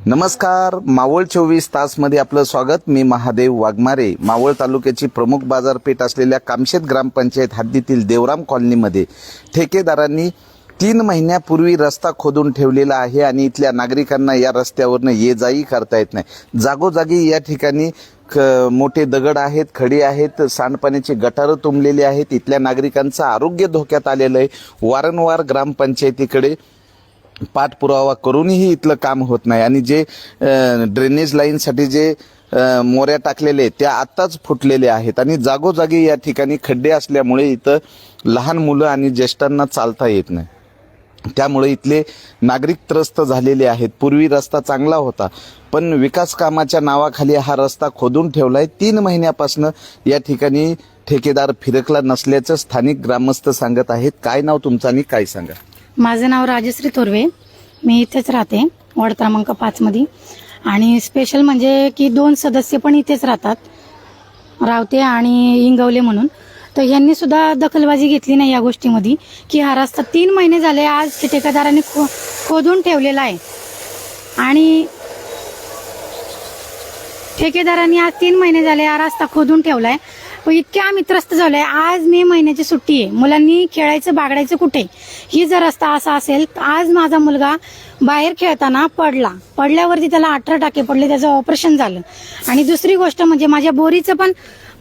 नमस्कार, मावळ 24 तासमध्ये आपलं स्वागत. मी महादेव वाघमारे. मावळ तालुक्याची प्रमुख बाजारपेठ असलेल्या कामशेत ग्रामपंचायत हद्दीतील देवराम कॉलनीमध्ये ठेकेदारांनी 3 महिन्यापूर्वी रस्ता खोदून ठेवलेला आहे आणि इथल्या नागरिकांना या रस्त्यावरनं ये जाई करता येत नाही. जागोजागी या ठिकाणी मोठे दगड आहेत, खडी आहेत, सांडपाण्याची गटारं तुंबलेली आहेत. इथल्या नागरिकांचं आरोग्य धोक्यात आलेलं आहे. वारंवार ग्रामपंचायतीकडे पाठपुरावा करूनही इथलं काम होत नाही आणि जे ड्रेनेज लाईनसाठी जे मोऱ्या टाकलेले त्या आत्ताच फुटलेले आहेत आणि जागोजागी या ठिकाणी खड्डे असल्यामुळे इथं लहान मुलं आणि ज्येष्ठांना चालता येत नाही. त्यामुळे इथले नागरिक त्रस्त झालेले आहेत. पूर्वी रस्ता चांगला होता, पण विकास कामाच्या नावाखाली हा रस्ता खोदून ठेवलाय. 3 महिन्यापासून या ठिकाणी ठेकेदार फिरकला नसल्याचं स्थानिक ग्रामस्थ सांगत आहेत. काय नाव तुमचं आणि काय सांगा? माझं नाव राजश्री तोरवे. मी इथेच राहते, वॉर्ड क्रमांक 5 मध्ये. आणि स्पेशल म्हणजे की 2 सदस्य पण इथेच राहतात, रावते आणि इंगवले म्हणून. तर यांनी सुद्धा दखलबाजी घेतली नाही या गोष्टीमध्ये की हा रस्ता 3 महिने झाले आज ठेकेदारांनी खोदून ठेवलेला आहे. आणि ठेकेदारांनी आज 3 महिने झाले हा रस्ता खोदून ठेवलाय. पण इतके आम्ही त्रस्त झालोय. आज मे महिन्याची सुट्टी आहे, मुलांनी खेळायचं बागडायचं कुठे? ही जर रस्ता असा असेल, आज माझा मुलगा बाहेर खेळताना पडल्यावरती त्याला 18 टाके पडले, त्याचं ऑपरेशन झालं. आणि दुसरी गोष्ट म्हणजे माझ्या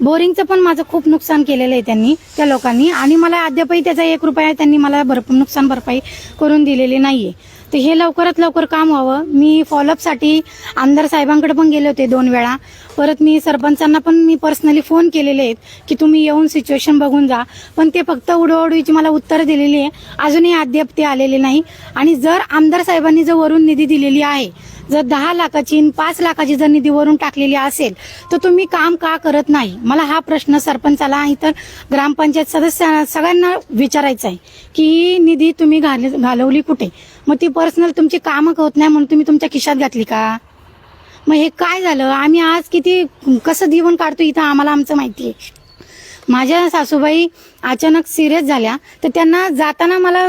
बोरिंगचं पण माझं खूप नुकसान केलेलं आहे त्यांनी, त्या लोकांनी. आणि मला अद्यापही त्याचा 1 रुपया त्यांनी मला नुकसान भरपाई करून दिलेली नाहीये. तर हे लवकरात लवकर काम व्हावं. मी फॉलोअपसाठी आमदार साहेबांकडे पण गेले होते 2 वेळा. परत मी सरपंचांना पण मी पर्सनली फोन केलेले आहेत की तुम्ही येऊन सिच्युएशन बघून जा. पण ते फक्त उडवाउडवीची मला उत्तर दिलेली आहे. अजूनही अद्याप ते आलेले नाही. आणि जर आमदार साहेबांनी जर वरून निधी दिलेली आहे, जर 10 लाखाची 5 लाखाची जर निधी वरून टाकलेली असेल, तर तुम्ही काम का करत नाही? मला हा प्रश्न सरपंचाला इतर ग्रामपंचायत सदस्य सगळ्यांना विचारायचा आहे की ही निधी तुम्ही घालवली कुठे? मग ती पर्सनल तुमची कामं होत नाही म्हणून तुम्ही तुमच्या खिशात घातली का? मग हे काय झालं? आम्ही आज किती कसं जीवन काढतो इथं आम्हाला आमचं माहिती आहे. माझ्या सासूबाई अचानक सिरियस झाल्या, तर त्यांना जाताना मला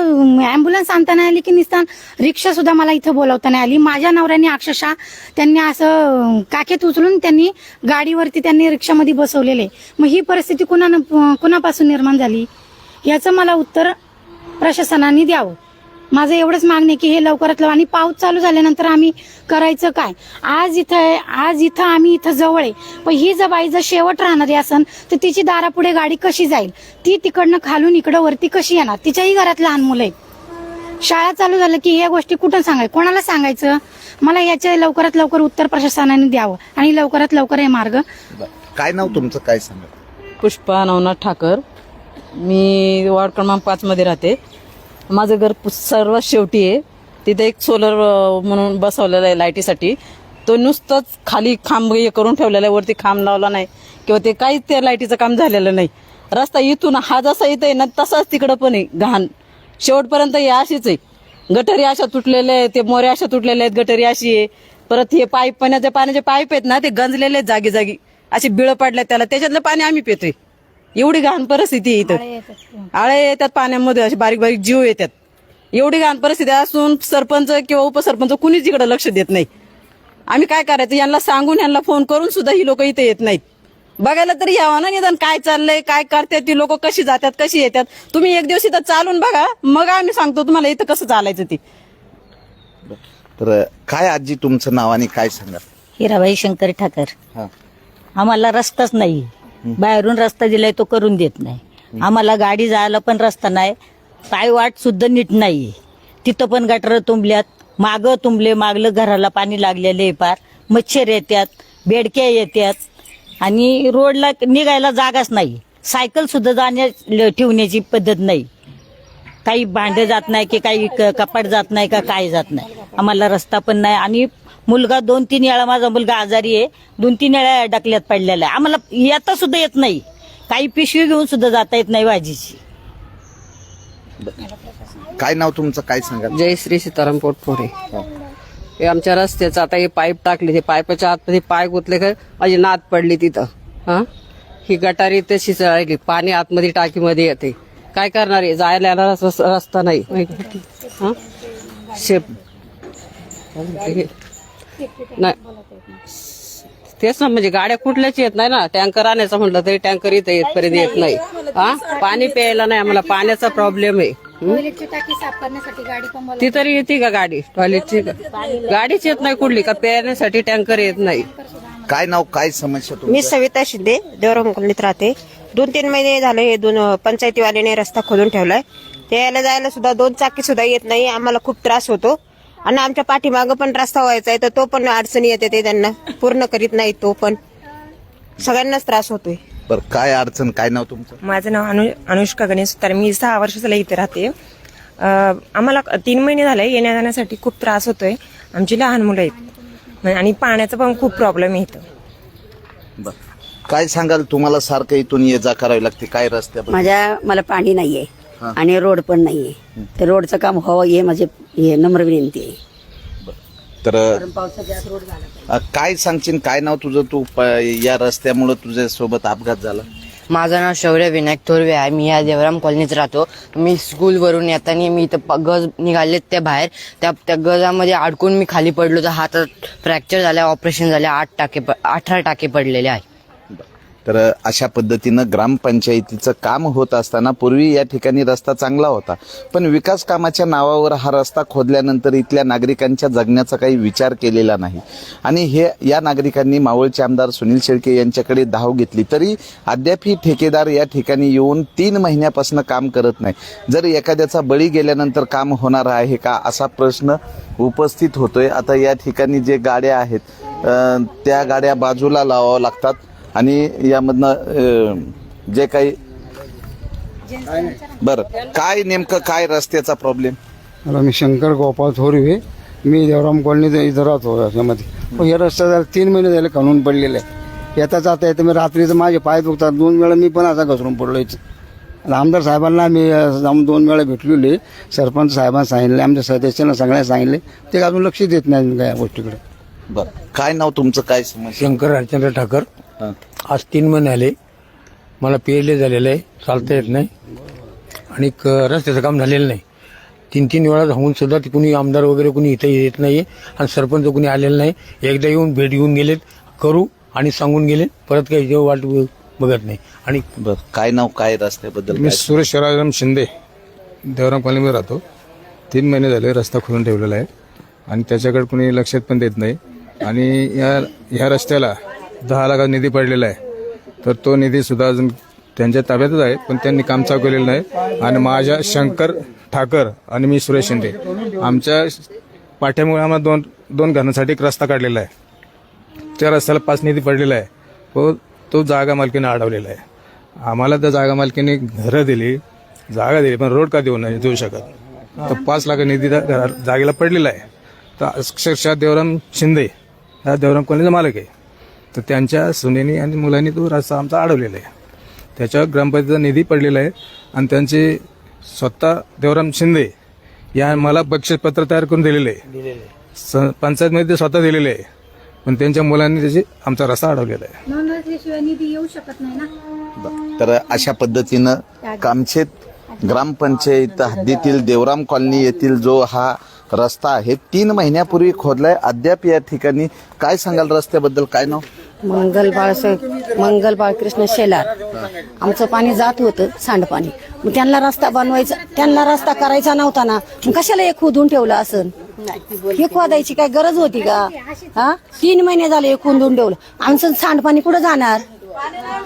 ॲम्ब्युलन्स आणता नाही आली की निस्तान रिक्षा सुद्धा मला इथं बोलावता नाही आली. माझ्या नवऱ्याने अक्षरशः त्यांनी असं काखेत उचलून त्यांनी गाडीवरती त्यांनी रिक्षामध्ये बसवलेले. मग ही परिस्थिती कुणापासून निर्माण झाली याचं मला उत्तर प्रशासनाने द्यावं. माझं एवढंच मागणे की हे लवकरात लवकर. आणि पाऊस चालू झाल्यानंतर आम्ही करायचं काय? आज इथं आम्ही इथं जवळ आहे, पण ही जर बाई जर शेवट राहणारी असन तर तिची दारापुढे गाडी कशी जाईल? ती तिकडनं खालून इकडं वरती कशी येणार? तिच्याही घरात लहान मुलं आहेत. शाळा चालू झालं की ह्या गोष्टी कुठं सांगायचं? कोणाला सांगायचं? मला याचे लवकरात लवकर उत्तर प्रशासनाने द्यावं आणि लवकरात लवकर हे मार्ग. काय नाव तुमचं काय सांगा? पुष्पा नवनाथ ठाकर. मी वॉर्ड क्रमांक 5 मध्ये राहते. माझं घर सर्वात शेवटी आहे. तिथे एक सोलर म्हणून बसवलेला आहे लाईटीसाठी. तो नुसतंच खाली खांब हे करून ठेवलेला आहे, वरती खांब लावला नाही किंवा ते काहीच त्या लाईटीचं काम झालेलं नाही. रस्ता इथून हा जसा इथं आहे ना तसाच तिकडं पण आहे घाण. शेवटपर्यंत हे अशीच आहे. गटरी अशा तुटलेल्या आहेत, ते मोरे अशा तुटलेले आहेत, गटरी अशी आहे. परत हे पाण्याचे पाईप आहेत ना ते गंजलेले आहेत जागी जागी, अशी बिळं पडल्यात त्याला, त्याच्यातलं पाणी आम्ही पितोय. एवढी घाण परिस्थिती आहे इथं. आळे येतात पाण्यामध्ये, असे बारीक बारीक जीव येतात. एवढी घाण परिस्थिती असून सरपंच किंवा उपसरपंच कुणीच इकडे लक्ष देत नाही. आम्ही काय करायचं? यांना सांगून यांना फोन करून सुद्धा ही लोक इथे येत नाहीत. बघायला तरी यावं ना निदान काय चाललंय, काय करतात ती लोक, कशी जातात कशी येतात. तुम्ही एक दिवस इथं चालून बघा, मग आम्ही सांगतो तुम्हाला इथं कसं चालायचं ते. तर काय आजी तुमचं नाव आणि काय सांगा? हिराबाई शंकर ठाकर. हा. आम्हाला रस्ताच नाही. बाहेरून रस्ता दिलाय तो करून देत नाही. आम्हाला गाडी जायला पण रस्ता नाही. पायवाट सुद्धा नीट नाही. तिथं पण गटर तुंबल्यात, मागं तुंबले, मागलं घराला पाणी लागलेले पार. मच्छर येतात, बेडक्या येतात आणि रोडला निघायला जागाच नाही. सायकल सुद्धा ठेवण्याची पद्धत नाही. काही भांडे जात नाही की काही कपाट जात नाही का काय जात नाही. आम्हाला रस्ता पण नाही. आणि मुलगा 2-3 वेळा, माझा मुलगा आजारी आहे, 2-3 वेळा डकल्यात पडलेला आहे. आम्हाला येता सुद्धा येत नाही. काही पिशवी घेऊन सुद्धा जाता येत नाही भाजीची. काय नाव तुमचं काय सांगा? जयश्री सीताराम पोटफोडे. हे आमच्या रस्त्याचं आता हे पाईप टाकले, ते पाईपाच्या आतमध्ये पाय गुतले का माझी नाद पडली तिथं. हा, ही गटारी तशीच राहिली, पाणी आतमध्ये टाकीमध्ये येते. काय करणार आहे? जायला यायला रस्ता नाही. हा, शेप नाही तेच ना, म्हणजे गाड्या कुठल्याच येत नाही ना. टँकर आणायचं म्हटलं तरी टँकर इथं येतपर्यंत येत नाही. पाणी प्यायला नाही, आम्हाला पाण्याचा प्रॉब्लेम आहे. टॉयलेटची टाकी साफ करण्यासाठी गाडी पण ती तरी येते का गाडी? टॉयलेटची गाडीच येत नाही कुठली, का प्यायण्यासाठी टँकर येत नाही. काय नाव, काय समस्या मी तुमची? सविता शिंदे, देवराम कॉलनीत राहते. 2-3 महिने झाले हे पंचायतीवाल्याने रस्ता खोदून ठेवलाय. ते यायला जायला सुद्धा 2 चाकी सुद्धा येत नाही. आम्हाला खूप त्रास होतो. आणि आमच्या पाठीमागं पण रस्ता व्हायचा आहे, तर तो पण अडचणी येते. ते त्यांना पूर्ण करीत नाही, तो पण सगळ्यांनाच त्रास होतोय. बरं, काय अडचण, काय नाव तुमचं? माझं नाव अनुष्का गणेश तर मी 6 वर्ष झालं इथे राहते. आम्हाला 3 महिने झाले येण्या जाण्यासाठी खूप त्रास होतोय. आमची लहान मुलं आहेत आणि पाण्याचा पण खूप प्रॉब्लेम आहे इथं. बरं, काय सांगाल, तुम्हाला सारखं इथून ये जा करावी लागते, काय रस्त्याबद्दल? मला पाणी नाहीये आणि रोड पण नाहीये. तर रोडचं काम व्हावं हे माझे नम्र विनंती आहे. तर काय सांगशील, काय नाव तुझं? तू या रस्त्यामुळे तुझ्या सोबत अपघात झाला? माझं नाव शौर्य विनायक थोरवे आहे. मी या देवराम कॉलनीत राहतो. मी स्कूलवरून येताना मी इथं गज निघालेत त्या बाहेर, त्या गजामध्ये अडकून मी खाली पडलो. तर हातात फ्रॅक्चर झाल्या, ऑपरेशन झाल्या, 18 टाके पडलेले आहे. तर अशा पद्धतीनं ग्रामपंचायतीचं काम होत असताना पूर्वी या ठिकाणी रस्ता चांगला होता, पण विकास कामाच्या नावावर हा रस्ता खोदल्यानंतर इथल्या नागरिकांच्या जगण्याचा काही विचार केलेला नाही. आणि या नागरिकांनी मावळचे आमदार सुनील शेळके यांच्याकडे धाव घेतली, तरी अद्यापही ठेकेदार या ठिकाणी येऊन 3 महिन्यापासून काम करत नाही. जर एखाद्याचा बळी गेल्यानंतर काम होणार आहे का, असा प्रश्न उपस्थित होतोय. आता या ठिकाणी जे गाड्या आहेत त्या गाड्या बाजूला लावाव्या लागतात आणि यामधनं जे काही बरं, काय नेमकं काय रस्त्याचा प्रॉब्लेम? मी शंकर गोपाळ थोरवे, मी देवराम कॉलनीत इथं राहतो याच्यामध्ये. हे रस्ता 3 महिने झाले खणून पडलेले आहे. येता जाता येतं मी रात्रीचं माझे पाय दुखतात. 2 वेळा मी पण असा घसरून पडलो इथं. आमदार साहेबांना मी जाऊन 2 वेळा भेटलेले. सरपंच साहेबांना सांगितले, आमच्या सदस्यांना सगळ्यांना सांगितले, ते अजून लक्ष देत नाही या गोष्टीकडे. बरं, काय नाव तुमचं, काय समस्या? शंकर हरचंद्र ठाकर. आज 3 महिने आले मला पेरले झालेलं आहे, चालता येत नाही आणि रस्त्याचं काम झालेलं नाही. 3 वेळा होऊन सुद्धा ते कुणी आमदार वगैरे कुणी इथे येत नाही आणि सरपंच कुणी आलेलं नाही. एकदा येऊन भेट घेऊन गेलेत, करू आणि सांगून गेले, परत काही जेव्हा वाट बघत नाही. आणि बरं, काय नाव, काय रस्त्याबद्दल? मी सुरेश शराराम शिंदे, देवराम कॉलनीमध्ये राहतो. 3 महिने झाले रस्ता खोदून ठेवलेला आहे आणि त्याच्याकडे कुणी लक्षात पण देत नाही. आणि या रस्त्याला 10 लाख निधी पडलेला आहे, तर तो निधी सुद्धा अजून त्यांच्या ताब्यातच आहे, पण त्यांनी काम चालू केलेलं नाही. आणि माझ्या शंकर ठाकर आणि मी सुरेश शिंदे, आमच्या पाठ्यामुळे आम्हाला दोन घरांसाठी एक रस्ता काढलेला आहे. त्या रस्त्याला 5 निधी पडलेला आहे. तो जागा मालकीने अडवलेला आहे. आम्हाला त्या जागा मालकीने घरं दिली, जागा दिली, पण रोड का देऊ शकत. तर 5 लाख निधी जागेला पडलेला आहे. तर अक्षरशः देवराम शिंदे हा देवराम कॉलनीचा मालक आहे, तर त्यांच्या सुनेनी आणि मुलांनी तो रस्ता आमचा अडवलेला आहे. त्याच्यावर ग्रामपंचायतीचा निधी पडलेला आहे आणि त्यांचे स्वतः देवराम शिंदे या मला बक्षीसपत्र तयार करून दिलेले आहे. पंचायतमध्ये ते स्वतः दिलेले आहे, पण त्यांच्या मुलांनी त्याची आमचा रस्ता अडवलेला आहे. नोंदवल्याशिवाय निधी येऊ शकत नाही ना. तर अशा पद्धतीनं कामशेत ग्रामपंचायत हद्दीतील देवराम कॉलनी येथील जो हा रस्ता आहे 3 महिन्यापूर्वी खोदलाय. अद्याप या ठिकाणी काय सांगाल रस्त्याबद्दल, काय नाव? मंगल बाळकृष्ण शेलार. आमचं पाणी जात होतं, सांडपाणी. मग त्यांना रस्ता बनवायचा, त्यांना रस्ता करायचा नव्हता ना, मग कशाला हे खोदून ठेवलं असन? हे खोदायची काय गरज होती का? 3 महिने झाले हे खोदून ठेवलं. आमचं सांडपाणी कुठं जाणार?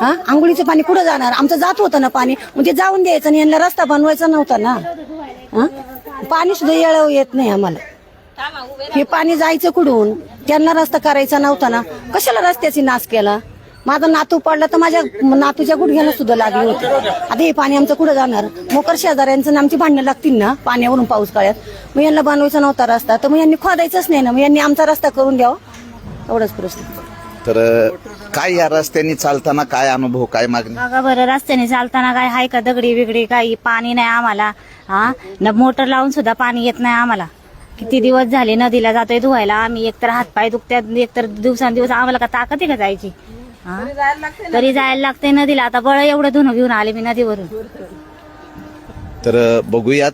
आंघोळीचं पाणी कुठं जाणार? आमचं जात होतं ना पाणी, मग ते जाऊन द्यायचं आणि यांना रस्ता बनवायचा नव्हता ना. पाणी सुद्धा येळव येत नाही आम्हाला. हे पाणी जायचं कुठून? त्यांना रस्ता करायचा नव्हता ना, कशाला रस्त्याची नाश केला? माझा नातू पडला तर माझ्या नातूच्या गुडघ्याला सुद्धा लागली होती. आता हे पाणी आमचं कुठं जाणार? मोकर शेजाऱ्यांचं आमची भांडणं लागतील ना पाण्यावरून पाऊस काळ्यात. मग यांना बनवायचा नव्हता रस्ता, तर मग यांनी खोदायचंच नाही ना, मग यांनी आमचा रस्ता करून द्यावा, एवढंच प्रश्न. तर काय या रस्त्याने चालताना काय अनुभव, काय मागणी? बघा बरं, रस्त्याने चालताना काय हाय का दगडी बिगडी, काही पाणी नाही आम्हाला. न मोटर लावून सुद्धा पाणी येत नाही आम्हाला. किती दिवस झाले नदीला जातोय धुवायला आम्ही. एकतर हातपाय दुखत्यात, एकतर दिवसांदिवस आम्हाला का ताकद आहे का जायची? तरी जायला लागतंय नदीला. आता बळ एवढं धुणं घेऊन आले मी नदीवरून. तर बघूयात,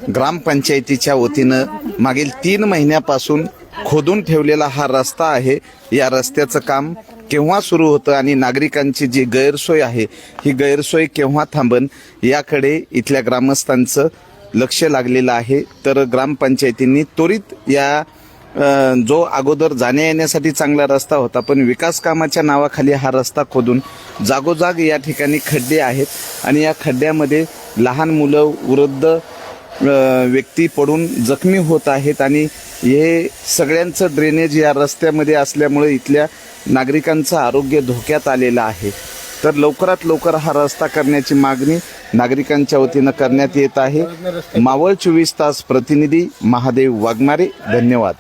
ग्रामपंचायतीच्या वतीनं मागील 3 महिन्यापासून खोदून ठेवलेला हा रस्ता आहे. या रस्त्याचं काम केव्हा सुरू होतं आणि नागरिकांची जी गैरसोय आहे ही गैरसोय केव्हा थांबन याकडे इथल्या ग्रामस्थांचं लक्ष लागलेलं आहे. तर ग्रामपंचायतींनी त्वरित या जो अगोदर जाण्या येण्यासाठी चांगला रस्ता होता पण विकास कामाच्या नावाखाली हा रस्ता खोदून जागोजाग या ठिकाणी खड्डे आहेत आणि या खड्ड्यामध्ये लहान मुलं वृद्ध व्यक्ती पडून जखमी होत आहेत आणि हे सगळ्यांचं ड्रेनेज या रस्त्यामध्ये असल्यामुळे इथल्या नागरिकांचं आरोग्य धोक्यात आलेलं आहे. तर लवकरात लवकर हा रस्ता करण्याची मागणी नागरिकांच्या वतीनं करण्यात येत आहे. मावळ 24 तास प्रतिनिधी महादेव वाघमारे, धन्यवाद.